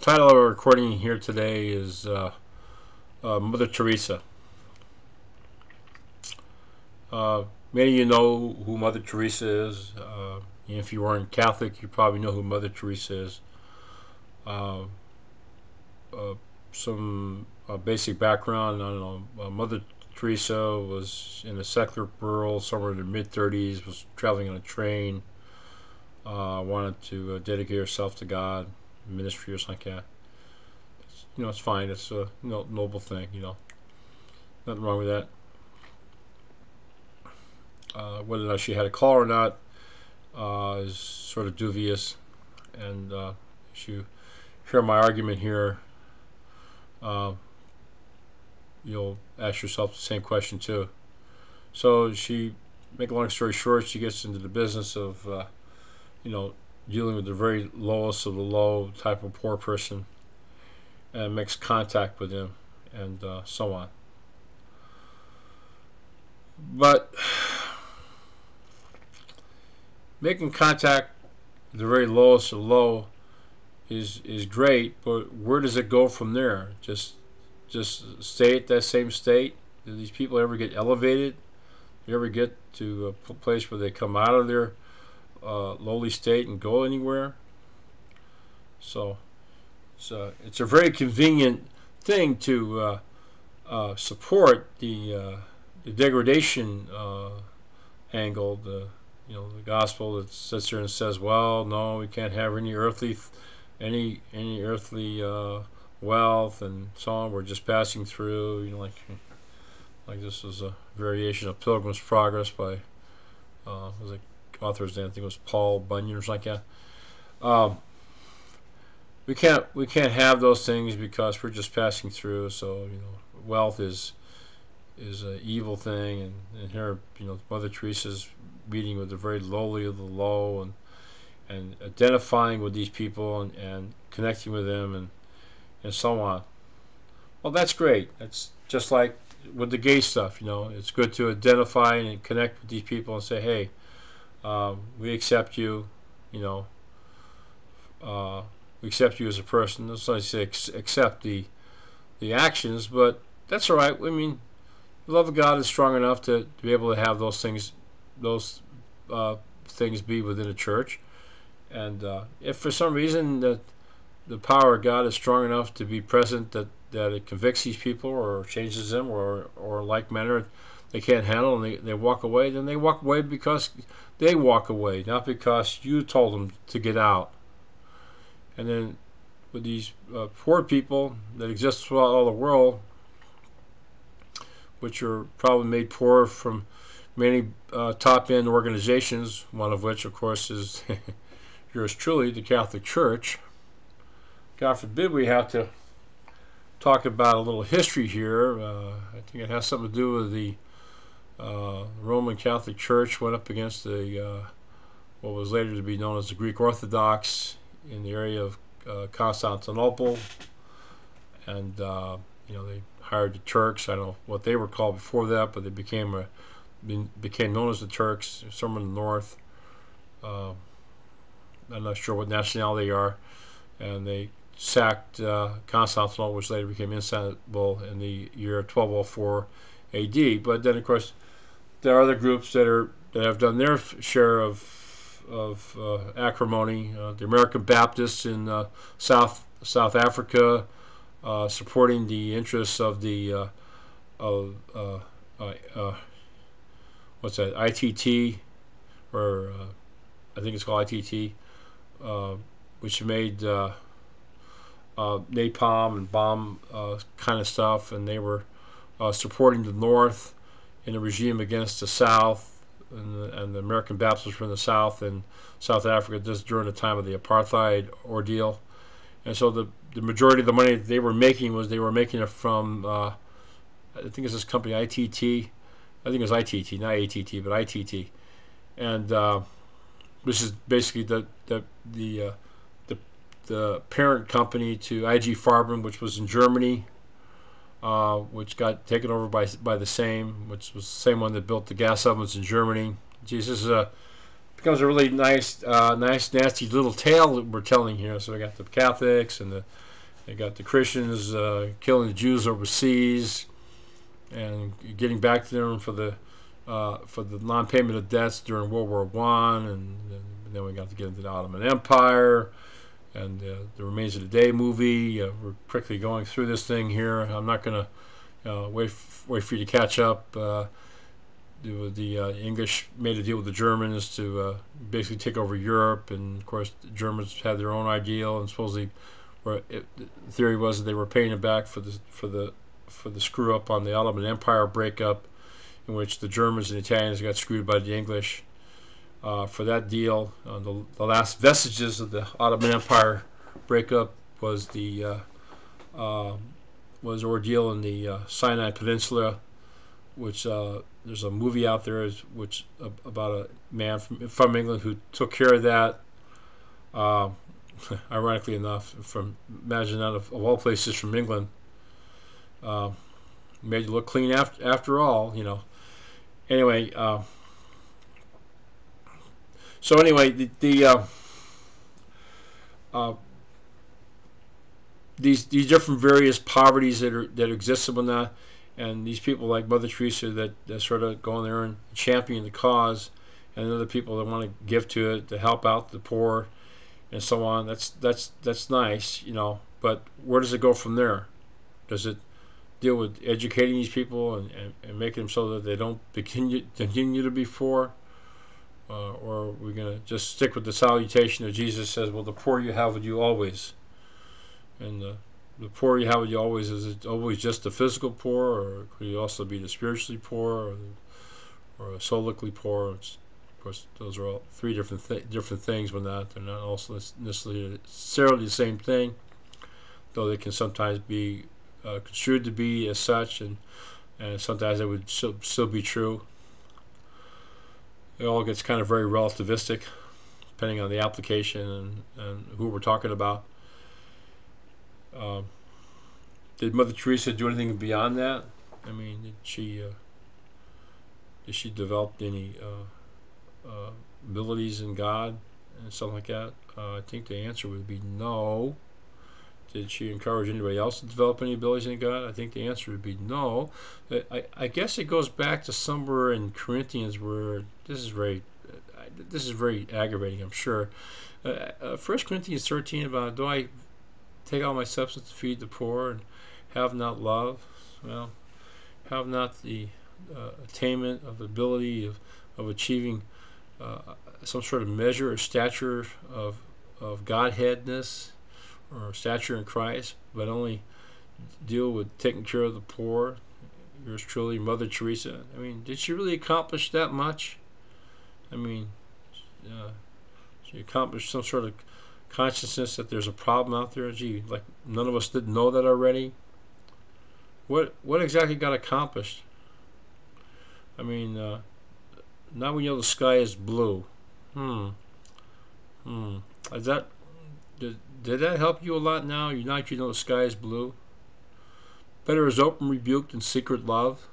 Title of our recording here today is Mother Teresa. Many of you know who Mother Teresa is. If you weren't Catholic, you probably know who Mother Teresa is. Uh, some basic background. I don't know. Mother Teresa was in the secular world somewhere in the mid-30s, was traveling on a train, wanted to dedicate herself to God, ministry or something like that. It's fine. It's a noble thing. Nothing wrong with that. Whether or not she had a call or not is sort of dubious. And if you hear my argument here, you'll ask yourself the same question too. So make a long story short, she gets into the business of, dealing with the very lowest of the low type of poor person, and makes contact with him, and so on. But making contact with the very lowest of the low is great, but where does it go from there? Just stay at that same state? Do these people ever get elevated? Do you ever get to a place where they come out of their lowly state and go anywhere? So it's a very convenient thing to support the degradation angle. The gospel that sits there and says, well, no, we can't have any earthly wealth and so on. We're just passing through. Like this is a variation of Pilgrim's Progress by was it author's name? I think it was Paul Bunyan or something like that. We can't have those things because we're just passing through. So wealth is an evil thing, and here Mother Teresa's meeting with the very lowly of the low, and identifying with these people and connecting with them and so on. Well, that's great. That's just like with the gay stuff. It's good to identify and connect with these people and say, hey, we accept you. We accept you as a person. Let's not say accept the actions, but that's all right. I mean, the love of God is strong enough to be able to have those things be within a church. And if for some reason that the power of God is strong enough to be present that it convicts these people or changes them, or like manner they can't handle and they walk away, then they walk away because they walk away, not because you told them to get out. And then with these poor people that exist throughout all the world, which are probably made poor from many top-end organizations, one of which, of course, is yours truly, the Catholic Church. God forbid we have to talk about a little history here. I think it has something to do with the Roman Catholic Church went up against the what was later to be known as the Greek Orthodox in the area of Constantinople, and they hired the Turks. I don't know what they were called before that, but they became known as the Turks, somewhere in the north. I'm not sure what nationality they are, and they sacked Constantinople, which later became Istanbul, in the year 1204 A.D. But then, of course, there are other groups that have done their share of acrimony. The American Baptists in South Africa, supporting the interests of the what's that, ITT, or I think it's called ITT, which made napalm and bomb kind of stuff, and they were supporting the North in the regime against the South, and the American Baptists were in the South and South Africa just during the time of the apartheid ordeal. And so the majority of the money that they were making it from I think it's this company ITT. I think it's ITT, not ATT, but ITT, and this is basically the parent company to IG Farben, which was in Germany, which got taken over by the same, which was the same one that built the gas ovens in Germany. Jesus is a becomes a really nice, nasty little tale that we're telling here. So we got the Catholics and they got the Christians killing the Jews overseas and getting back to them for the non-payment of debts during World War I, and then we got to get into the Ottoman Empire and the Remains of the Day movie. We're quickly going through this thing here. I'm not going to wait for you to catch up. The English made a deal with the Germans to basically take over Europe, and of course the Germans had their own ideal, and supposedly, the theory was that they were paying it back for the screw up on the Ottoman Empire breakup, in which the Germans and the Italians got screwed by the English. For that deal, the last vestiges of the Ottoman Empire breakup was the ordeal in the Sinai Peninsula, which there's a movie out there about a man from England who took care of that. Ironically enough, imagine that of all places from England, made it look clean after all, you know. Anyway, so anyway, these different various poverties that exist and whatnot, and these people like Mother Teresa that sort of go in there and champion the cause, and other people that want to give to it to help out the poor and so on. That's nice, you know. But where does it go from there? Does it deal with educating these people and making them so that they don't continue to be poor? Or are we going to just stick with the salutation that Jesus says, well, the poor you have with you always? And the poor you have with you always, is it always just the physical poor, or could you also be the spiritually poor, or soulically poor? Of course, those are all three different things. When they're not also necessarily the same thing, though they can sometimes be construed to be as such, and sometimes it would still be true. It all gets kind of very relativistic, depending on the application and who we're talking about. Did Mother Teresa do anything beyond that? I mean, did she develop any abilities in God and something like that? I think the answer would be no. Did she encourage anybody else to develop any abilities in God? I think the answer would be no. I guess it goes back to somewhere in Corinthians where this is very aggravating, I'm sure. 1 Corinthians 13 about, do I take all my substance to feed the poor and have not love? Well, have not the attainment of the ability of achieving some sort of measure or stature of Godheadness, or stature in Christ, but only deal with taking care of the poor. Yours truly, Mother Teresa. I mean, did she really accomplish that much? I mean, she accomplished some sort of consciousness that there's a problem out there. Gee, like none of us didn't know that already. What exactly got accomplished? I mean, now we know the sky is blue. Is that did that help you a lot now? You know the sky is blue? Better is open rebuke than secret love.